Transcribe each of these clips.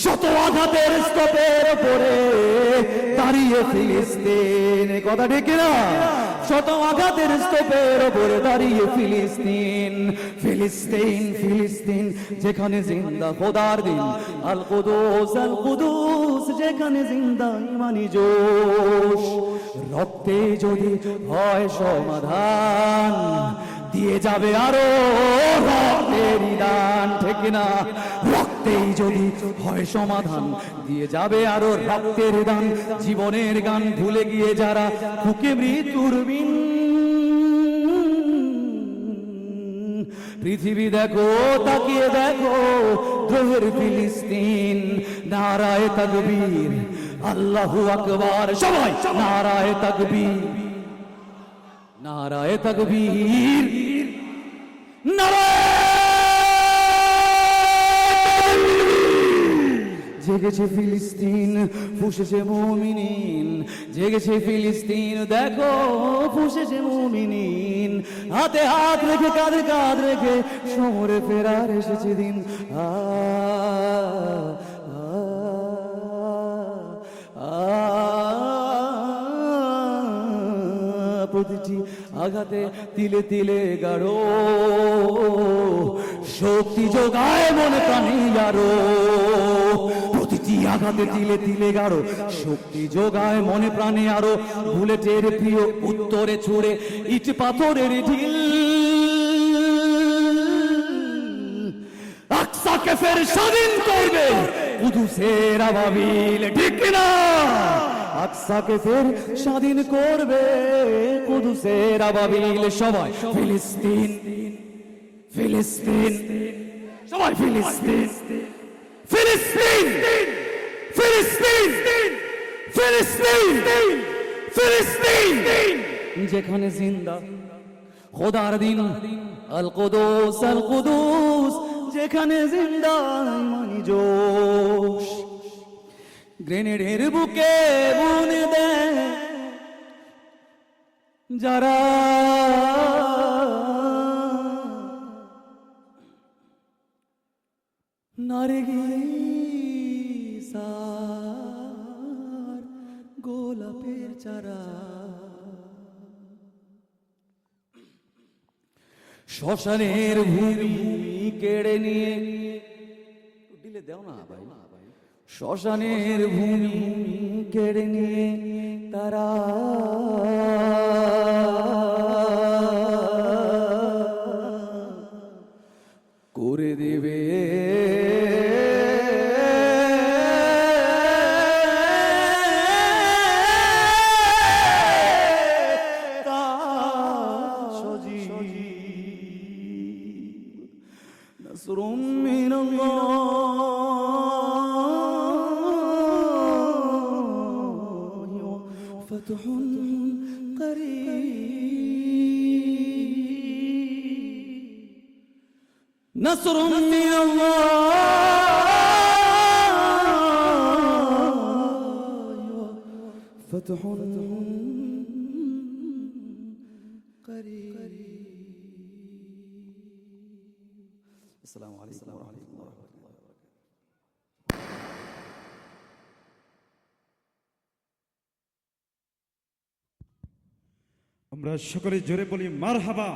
শত আঘাতের স্তূপের উপরে দাঁড়িয়ে ফিলিস্তিন, কথা ঠিক না? শত আঘাতের স্তূপের উপরে দাঁড়িয়ে ফিলিস্তিন, ফিলিস্তিন ফিলিস্তিন যেখানে জিন্দা খোদার দিন, আল কুদুস আল কুদুস যেখানে জিন্দা ইমানি জোশ। রক্তে যদি হয় সমাধান, দিয়ে যাবে আরো রক্তের দান, ঠিক না? রক্তেই যদি হয় সমাধান, দিয়ে যাবে আরো রক্তের দান। জীবনের গান ভুলে গিয়ে যারা বুকে মৃত্যুর বিন, পৃথিবী দেখো তাকিয়ে দেখো দ্রোহের ফিলিস্তিন। নারায়ে তাকবীর, আল্লাহু আকবার, সবাই নারায়ে তাকবীর, নারায়ে তাকবীর, নারায়ে। জেগেছে ফিলিস্তিন, ফুঁসেছে মুমিনিন, জেগেছে ফিলিস্তিন, দেখো ফুঁসেছে মুমিনিন। হাতে হাত রেখে কাঁধে কাঁধ রেখে সমরে ফেরার এসেছে দিন। প্রতিটি আঘাতে তিলে তিলে গাঢ় শক্তি যোগায় মনে প্রাণে আরো। প্রতিটি আঘাতে তিলে তিলে গাঢ় শক্তি যোগায় মনে প্রাণে আরো। বুলেটের প্রিয় উত্তরে ছুড়ে ইট পাথরের ঢিল, আকসাকে ফের স্বাধীন করবে কুদুসের আবাবিল, ঠিক না? আকসাকে ফের স্বাধীন করবে কুদুসের আবাবিল। সবাই ফিলিস্তিন ফিলিস্তিন, সবাই ফিলিস্তিন ফিলিস্তিন ফিলিস্তিন ফিলিস্তিন ফিলিস্তিন যেখানে জিন্দা খোদার দিন, আল কুদুস আল কুদুস যেখানে জিন্দা ইমানি জোশ। গ্রেনেডের বুকে বুনে দেয় যারা, নারগিস আর গোলাপের চারা, শ্মশানের ভূমি কেড়ে নিয়ে, দিলে দেও না ভাই, শ্মশানের ভূমি কেড়ে নিয়ে তারা করে দেবে نصر من الله وفتح قريب، نصر من الله وفتح قريب। السلام عليكم ورحمة الله وبركاته। আমরা সকলে জোরে বলি মারহাবা,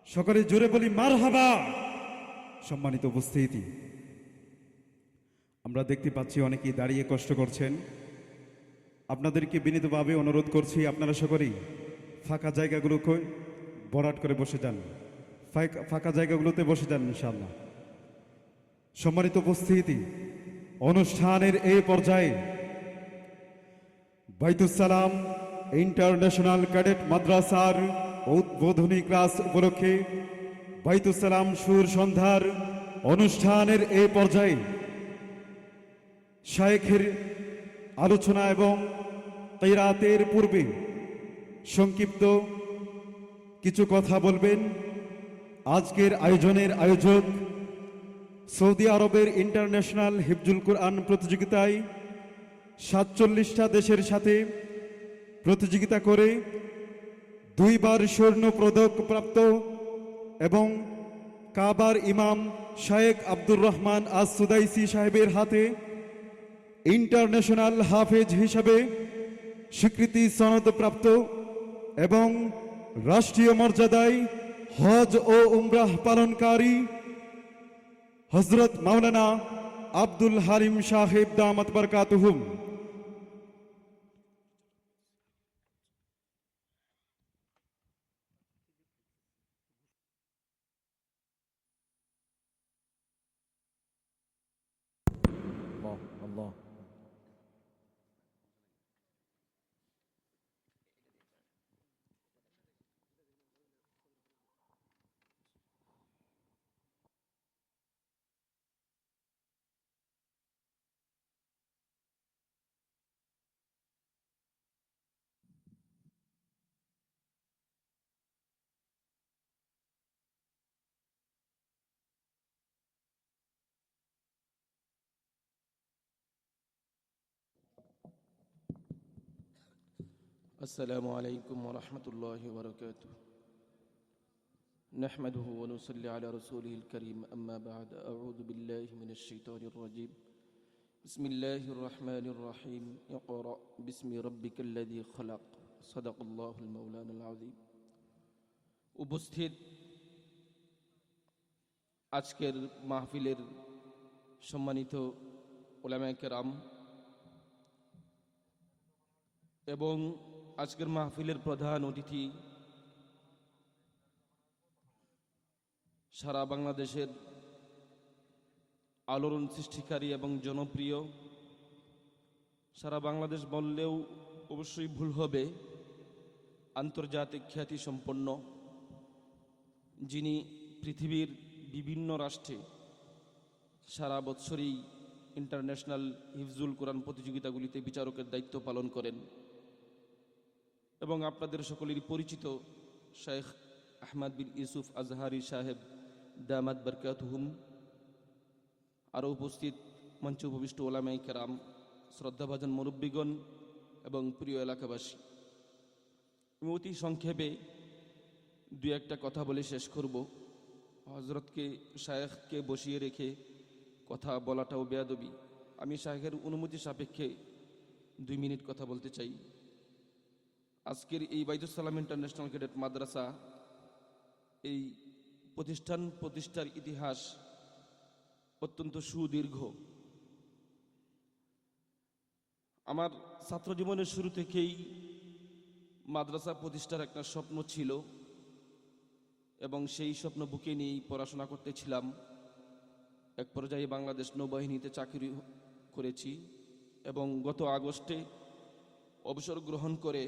সকলে জোরে বলি মারহাবা। সম্মানিত উপস্থিতি, আমরা দেখতে পাচ্ছি অনেকেই দাঁড়িয়ে কষ্ট করছেন। আপনাদেরকে বিনীতভাবে অনুরোধ করছি, আপনারা সকলেই ফাঁকা জায়গাগুলোকে ভরাট করে বসে যান, ফাঁকা জায়গাগুলোতে বসে যান ইনশাআল্লাহ। সম্মানিত উপস্থিতি, অনুষ্ঠানের এই পর্যায়ে বাইতুস সালাম ইন্টারন্যাশনাল ক্যাডেট মাদ্রাসার উদ্বোধনী ক্লাস উপলক্ষে বাইতুস সালাম সুর সন্ধ্যার অনুষ্ঠানের এই পর্যায়ে শায়েখের আলোচনা এবং কিরাতের পূর্বে সংক্ষিপ্ত কিছু কথা বলবেন আজকের আয়োজনের আয়োজক সৌদি আরবের ইন্টারন্যাশনাল হিফজুল কুরআন প্রতিযোগিতায় ৪৭টা দেশের সাথে প্রতিযোগিতা করে ২ বার স্বর্ণ পদক প্রাপ্ত এবং কাবার ইমাম শায়েখ আব্দুর রহমান আস সুদাইসি সাহেবের হাতে ইন্টারন্যাশনাল হাফেজ হিসাবে স্বীকৃতি সনদপ্রাপ্ত এবং রাষ্ট্রীয় মর্যাদায় হজ ও উমরাহ পালনকারী হযরত মাওলানা আব্দুল হালিম সাহেব দামাত বরকাতুহুম। আল্লাহ আল্লাহ। السلام عليكم ورحمة الله وبركاته. نحمده ونصلي على رسوله الكريم. أما بعد، أعوذ بالله من الشيطان الرجيم. بسم الله الرحمن الرحيم. اقرأ باسم ربك الذي خلق. صدق الله المولانا العظيم. উপস্থিত আজকের মাহফিলের সম্মানিত উলামায়ে কেরাম এবং আজকের মাহফিলের প্রধান অতিথি, সারা বাংলাদেশের আলোড়ন সৃষ্টিকারী এবং জনপ্রিয়, সারা বাংলাদেশ বললেও অবশ্যই ভুল হবে, আন্তর্জাতিক খ্যাতি সম্পন্ন, যিনি পৃথিবীর বিভিন্ন রাষ্ট্রে সারা বৎসরই ইন্টারন্যাশনাল হিফজুল কোরআন প্রতিযোগিতাগুলিতে বিচারকের দায়িত্ব পালন করেন এবং আপনাদের সকলেরই পরিচিত শেখ আহমদ বিন ইউসুফ আজহারি সাহেব দামাত বরকাতুহুম, আরও উপস্থিত মঞ্চে উপবিষ্ট ওলামায়ে কেরাম, শ্রদ্ধাভাজন মুরব্বীগণ এবং প্রিয় এলাকাবাসী, আমি অতি সংক্ষেপে দুই একটা কথা বলে শেষ করব। হজরতকে শায়েখকে বসিয়ে রেখে কথা বলাটাও বেয়াদবি। আমি শায়েখের অনুমতি সাপেক্ষে 2 মিনিট কথা বলতে চাই। আজকের এই বাইতুস সালাম ইন্টারন্যাশনাল ক্যাডেট মাদ্রাসা, এই প্রতিষ্ঠার ইতিহাস অত্যন্ত সুদীর্ঘ। আমার ছাত্র জীবনের শুরু থেকেই মাদ্রাসা প্রতিষ্ঠার একটা স্বপ্ন ছিল এবং সেই স্বপ্ন বুকে নিয়েই পড়াশোনা করতেছিলাম। এক পর্যায়ে বাংলাদেশ নৌবাহিনীতে চাকরি করেছি এবং গত আগস্টে অবসর গ্রহণ করে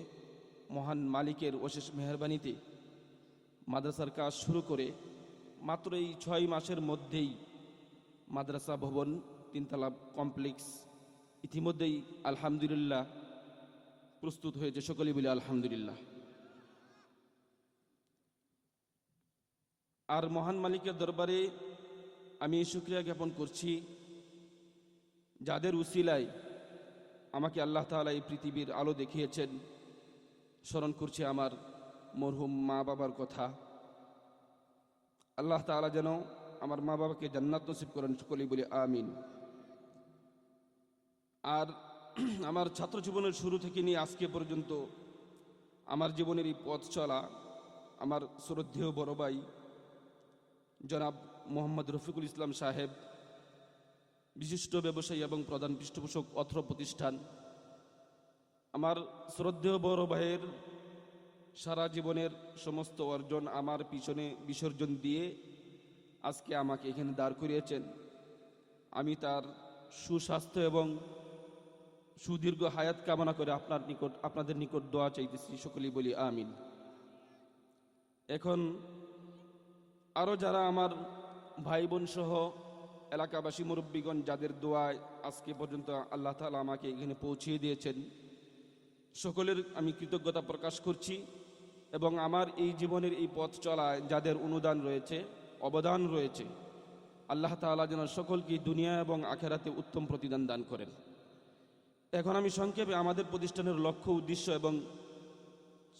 মহান মালিকের অশেষ মেহেরবানিতে মাদ্রাসার কাজ শুরু করে মাত্র এই 6 মাসের মধ্যেই মাদ্রাসা ভবন 3তলা কমপ্লেক্স ইতিমধ্যেই আলহামদুলিল্লাহ প্রস্তুত হয়েছে। সকলেই বলি আলহামদুলিল্লাহ। আর মহান মালিকের দরবারে আমি শুকরিয়া জ্ঞাপন করছি, যাদের উসিলায় আমাকে আল্লাহ তাআলা এই পৃথিবীর আলো দেখিয়েছেন। স্মরণ করছি আমার মরহুম মা বাবার কথা। আল্লাহ তাআলা যেন আমার মা বাবাকে জান্নাত নসিব করেন, সকলেই বলি আমিন। আর আমার ছাত্র জীবনের শুরু থেকে নিয়ে আজকে পর্যন্ত আমার জীবনের এই পথ চলা, আমার শ্রদ্ধেয় বড় ভাই জনাব মোহাম্মদ রফিকুল ইসলাম সাহেব, বিশিষ্ট ব্যবসায়ী এবং প্রধান পৃষ্ঠপোষক অত্র প্রতিষ্ঠান, আমার শ্রদ্ধেয় বড় ভাইয়ের সারা জীবনের সমস্ত অর্জন আমার পিছনে বিসর্জন দিয়ে আজকে আমাকে এখানে দাঁড় করিয়েছেন। আমি তার সুস্বাস্থ্য এবং সুদীর্ঘ হায়াত কামনা করে আপনাদের নিকট দোয়া চাইতেছি, সকলেই বলি আমিন। এখন আরও যারা আমার ভাই বোন সহ এলাকাবাসী মুরব্বীগণ, যাদের দোয়ায় আজকে পর্যন্ত আল্লাহ তাআলা আমাকে এখানে পৌঁছিয়ে দিয়েছেন, সকলের আমি কৃতজ্ঞতা প্রকাশ করছি এবং আমার এই জীবনের এই পথ চলায় যাদের অনুদান রয়েছে, অবদান রয়েছে, আল্লাহ তাআলা যেন সকলকে দুনিয়া এবং আখিরাতে উত্তম প্রতিদান দান করেন। এখন আমি সংক্ষেপে আমাদের প্রতিষ্ঠানের লক্ষ্য, উদ্দেশ্য এবং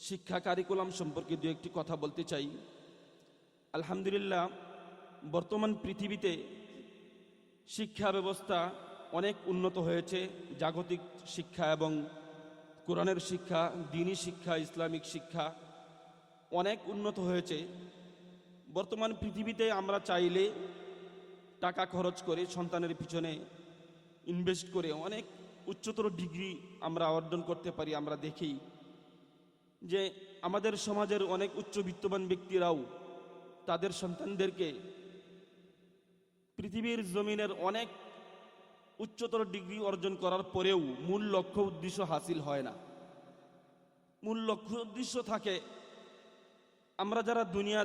শিক্ষা কারিকুলাম সম্পর্কে দু একটি কথা বলতে চাই। আলহামদুলিল্লাহ, বর্তমান পৃথিবীতে শিক্ষা ব্যবস্থা অনেক উন্নত হয়েছে। জাগতিক শিক্ষা এবং কোরআনের শিক্ষা, দ্বীনি শিক্ষা, ইসলামিক শিক্ষা অনেক উন্নত হয়েছে। বর্তমান পৃথিবীতে আমরা চাইলে টাকা খরচ করে সন্তানের পিছনে ইনভেস্ট করে অনেক উচ্চতর ডিগ্রি আমরা অর্জন করতে পারি। আমরা দেখি যে আমাদের সমাজের অনেক উচ্চবিত্তবান ব্যক্তিরাও তাদের সন্তানদেরকে পৃথিবীর জমিনের অনেক উচ্চতর ডিগ্রি অর্জন করার পরেও মূল লক্ষ্য উদ্দেশ্য হাসিল হয় না। মূল লক্ষ্য উদ্দেশ্য থাকে আমরা যারা দুনিয়া